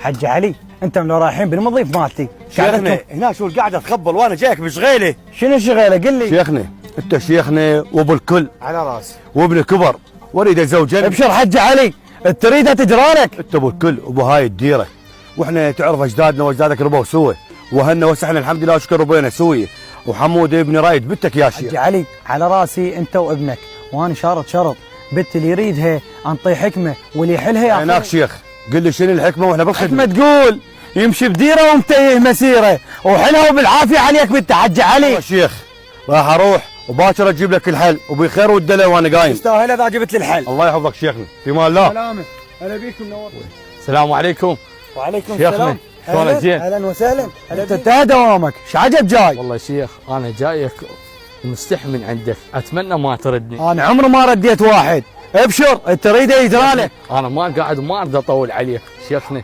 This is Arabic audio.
حج علي انت من رايحين بالمضيف مالتي. شيخنا هنا شو القعده تخبل وانا جايك بشغيله. شنو شغيله قل لي؟ شيخنا انت شيخنا وابو الكل على راسي وابن كبر واريد اتزوجني. ابشر حج علي تريدها تجرالك. انت ابو الكل وابو هاي الديره، واحنا تعرف اجدادنا واجدادك ربوا سوى، وهنا وسحنا الحمد لله وشكر ربنا سويه، وحمود ابني رايد بنتك يا شيخ. حج علي على راسي انت وابنك، وانا شرط بنت اللي يريدها انطي حكمه واللي يحلها يا هناك شيخ قل لي شنو الحكمه واحنا بالخدمه. حكمه تقول يمشي بديره ومتيه مسيره وحلها وبالعافيه عليك بنت حج علي. يا شيخ راح اروح وباكر اجيب لك الحل وبخير والدلع وانا قايم. تستاهل اذا جبت لي الحل. الله يحفظك شيخنا في مال الله. سلامة هلا بيكم نور. السلام عليكم. وعليكم شيخنا السلام. شلونك زين؟ اهلا وسهلا. انتهى دوامك، ايش عجب جاي؟ والله شيخ انا جايك مستحي من عندك، اتمنى ما تردني. انا عمري ما رديت واحد، ابشر تريده يجرالك. انا ما قاعد وما اريد اطول عليك شيخنا،